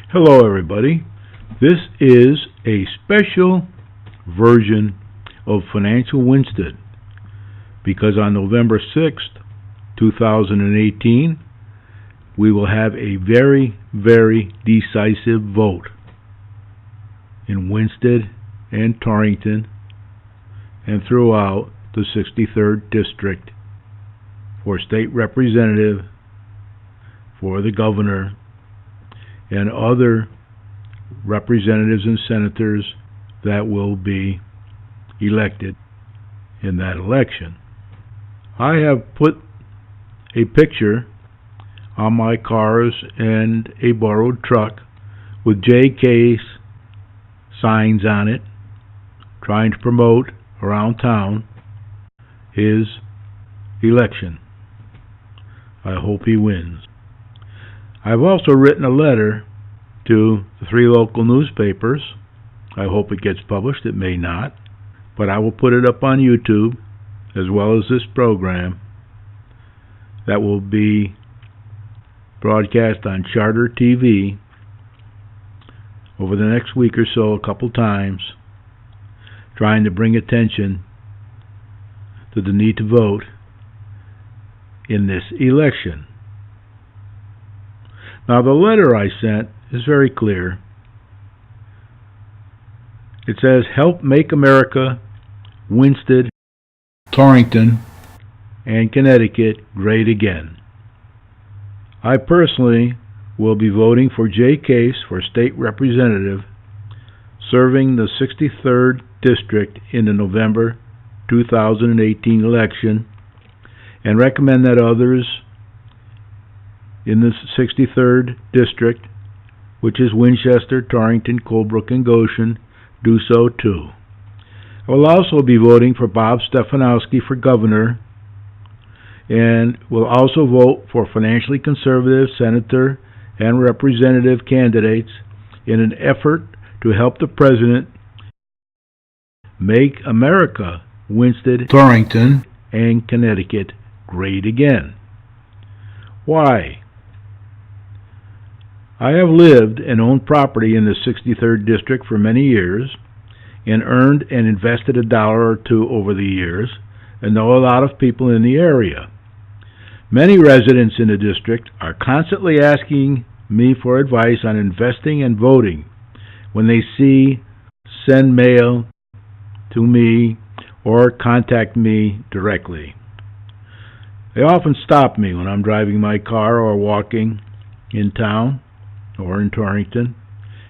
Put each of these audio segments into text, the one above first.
Hello, everybody. This is a special version of Financial Winston because on November 6th, 2018, we will have a very, very decisive vote in Winston and Torrington and throughout the 63rd District for state representative, for the governor, and other representatives and senators that will be elected in that election. I have put a picture on my cars and a borrowed truck with JK's signs on it, trying to promote around town his election. I hope he wins. I've also written a letter to the 3 local newspapers. I hope it gets published. It may not, but I will put it up on YouTube as well as this program that will be broadcast on Charter TV over the next week or so, a couple times, trying to bring attention to the need to vote in this election. Now, the letter I sent is very clear. It says, "Help make America, Winston, Torrington, and Connecticut great again." I personally will be voting for Jay Case for state representative, serving the 63rd District in the November 2018 election, and recommend that others in the 63rd District, which is Winchester, Torrington, Colebrook, and Goshen, do so too. I will also be voting for Bob Stefanowski for governor, and will also vote for financially conservative senator and representative candidates in an effort to help the president make America, Winston, Torrington, and Connecticut great again. Why? I have lived and owned property in the 63rd District for many years and earned and invested $1 or $2 over the years and know a lot of people in the area. Many residents in the district are constantly asking me for advice on investing and voting when they send mail to me or contact me directly. They often stop me when I'm driving my car or walking in town or in Torrington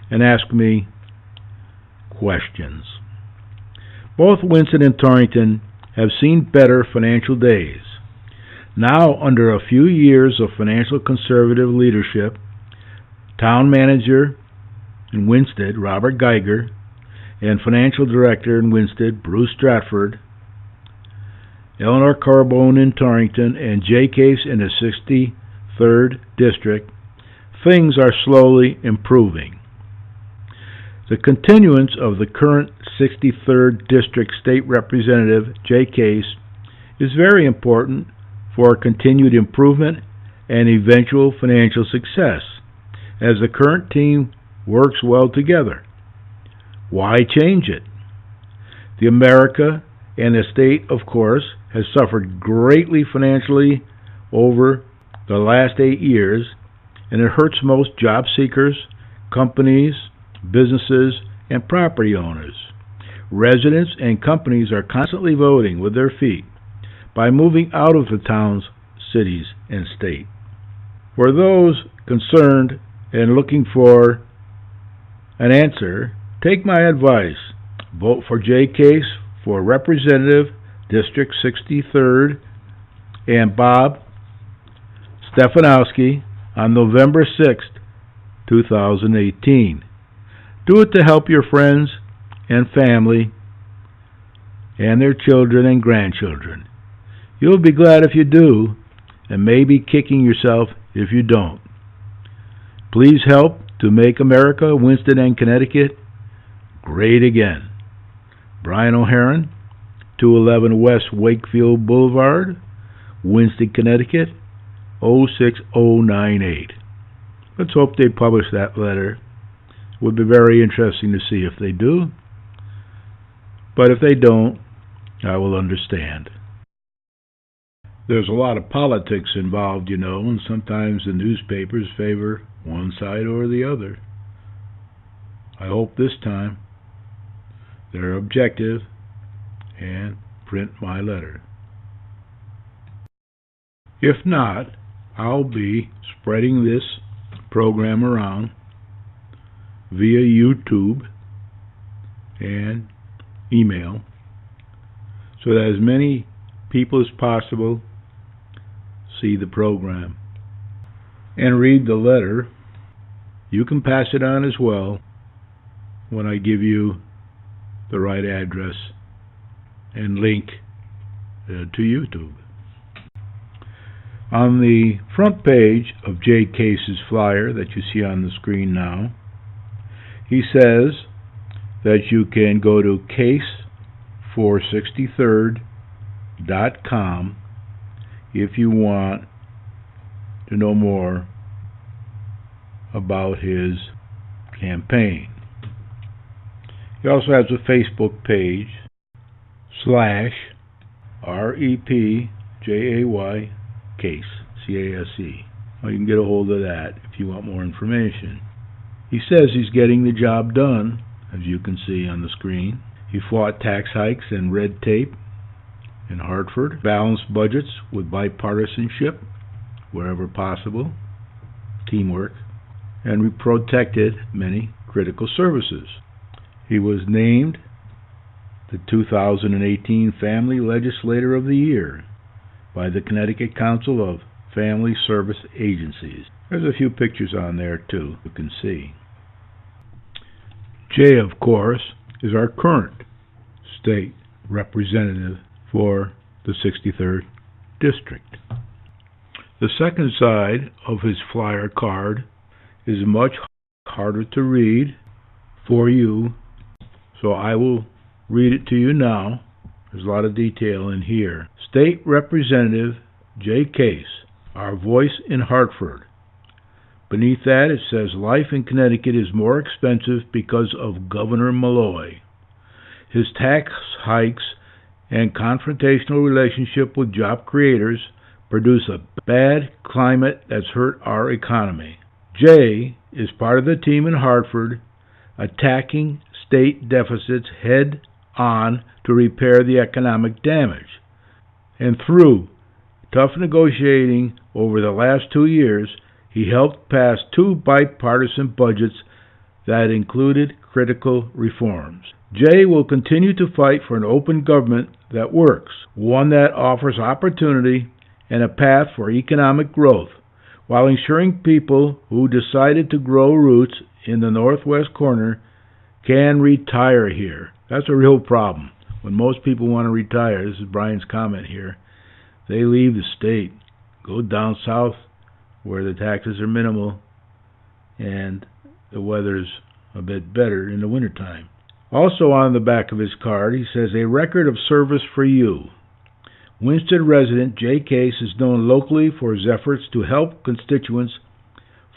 and ask me questions. Both Winston and Torrington have seen better financial days. Now, under a few years of financial conservative leadership, town manager in Winston, Robert Geiger, and financial director in Winston, Bruce Stratford, Eleanor Carbone in Torrington, and Jay Case in the 63rd District, things are slowly improving. The continuance of the current 63rd District State Representative, Jay Case, is very important for continued improvement and eventual financial success, as the current team works well together. Why change it? The America and the state, of course, has suffered greatly financially over the last 8 years, and it hurts most job seekers, companies, businesses, and property owners. Residents and companies are constantly voting with their feet by moving out of the towns, cities, and state. For those concerned and looking for an answer, take my advice. Vote for Jay Case for Representative, District 63rd, and Bob Stefanowski on November 6th, 2018. Do it to help your friends and family and their children and grandchildren. You'll be glad if you do, and maybe kicking yourself if you don't. Please help to make America, Winston, and Connecticut great again. Brian O'Haron, 211 West Wakefield Boulevard, Winston, Connecticut, 06098. Let's hope they publish that letter Would be very interesting to see if they do. But if they don't, I will understand. There's a lot of politics involved, and sometimes the newspapers favor one side or the other. I hope this time they're objective and print my letter. If not, I'll be spreading this program around via YouTube and email so that as many people as possible see the program and read the letter. You can pass it on as well when I give you the right address and link to YouTube. On the front page of Jay Case's flyer that you see on the screen now, he says that you can go to case463rd.com if you want to know more about his campaign. He also has a Facebook page /REPJAY Case, C-A-S-E. Well, you can get a hold of that if you want more information. He says he's getting the job done, as you can see on the screen. He fought tax hikes and red tape in Hartford, balanced budgets with bipartisanship wherever possible, teamwork, and we protected many critical services. He was named the 2018 Family Legislator of the Year by the Connecticut Council of Family Service Agencies. There's a few pictures on there too, you can see. Jay, of course, is our current state representative for the 63rd District. The second side of his flyer card is much harder to read for you, so I will read it to you now. There's a lot of detail in here. State Representative Jay Case, our voice in Hartford. Beneath that it says, life in Connecticut is more expensive because of Governor Malloy. His tax hikes and confrontational relationship with job creators produce a bad climate that's hurt our economy. Jay is part of the team in Hartford attacking state deficits head on to repair the economic damage. And through tough negotiating over the last 2 years, he helped pass 2 bipartisan budgets that included critical reforms. Jay will continue to fight for an open government that works, one that offers opportunity and a path for economic growth, while ensuring people who decided to grow roots in the northwest corner can retire here. That's a real problem. When most people want to retire, this is Brian's comment here, they leave the state, go down south where the taxes are minimal and the weather's a bit better in the wintertime. Also on the back of his card, he says, a record of service for you. Winston resident Jay Case is known locally for his efforts to help constituents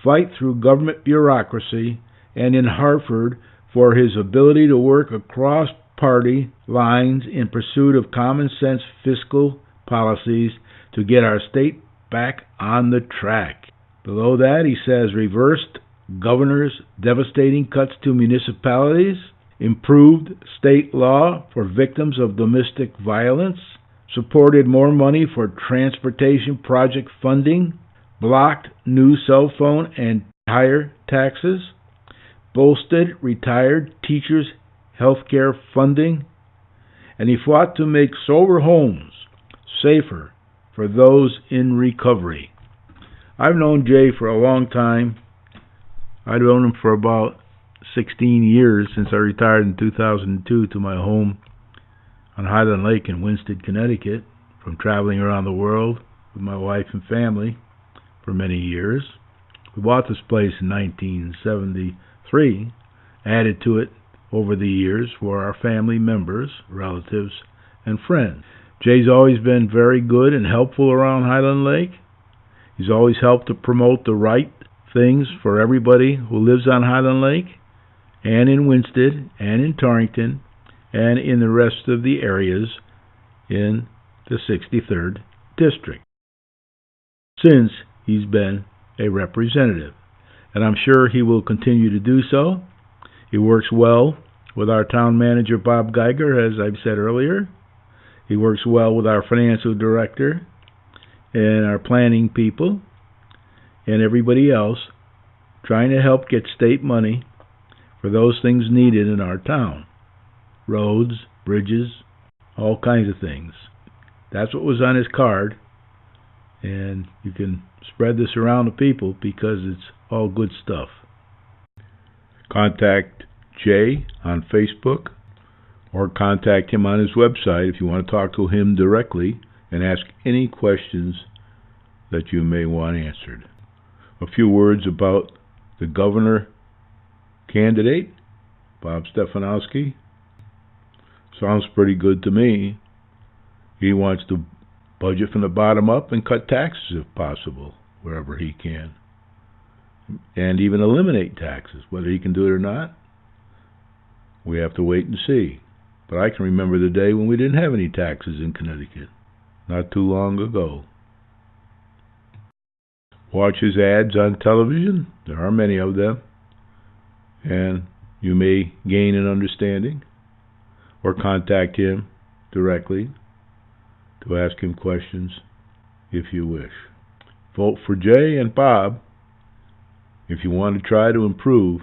fight through government bureaucracy, and in Hartford for his ability to work across party lines in pursuit of common-sense fiscal policies to get our state back on the track. Below that, he says, reversed governor's devastating cuts to municipalities, improved state law for victims of domestic violence, supported more money for transportation project funding, blocked new cell phone and tire taxes, bolstered retired teachers' health care funding, and he fought to make sober homes safer for those in recovery. I've known Jay for a long time. I've known him for about 16 years since I retired in 2002 to my home on Highland Lake in Winston, Connecticut, from traveling around the world with my wife and family for many years. We bought this place in 1973, added to it over the years for our family members, relatives, and friends. Jay's always been very good and helpful around Highland Lake. He's always helped to promote the right things for everybody who lives on Highland Lake. and in Winsted, and in Torrington, and in the rest of the areas in the 63rd District, since he's been a representative. And I'm sure he will continue to do so. He works well with our town manager, Bob Geiger, as I've said earlier. He works well with our financial director and our planning people and everybody else, trying to help get state money for those things needed in our town. Roads, bridges, all kinds of things. That's what was on his card, and you can spread this around to people because it's all good stuff. Contact Jay on Facebook, or contact him on his website if you want to talk to him directly and ask any questions that you may want answered. A few words about the governor candidate, Bob Stefanowski. Sounds pretty good to me. He wants to budget from the bottom up and cut taxes if possible, wherever he can. And even eliminate taxes. Whether he can do it or not, we have to wait and see. But I can remember the day when we didn't have any taxes in Connecticut, not too long ago. Watch his ads on television. There are many of them. And you may gain an understanding, or contact him directly to ask him questions if you wish. Vote for Jay and Bob if you want to try to improve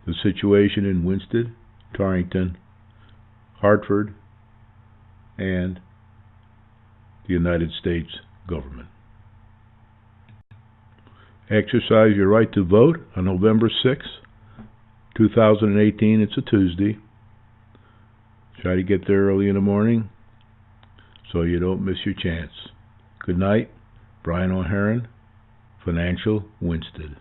the situation in Winsted, Torrington, Hartford, and the United States government. Exercise your right to vote on November 6th, 2018. It's a Tuesday. Try to get there early in the morning so you don't miss your chance. Good night. Brian O'Haron, Financial Winsted.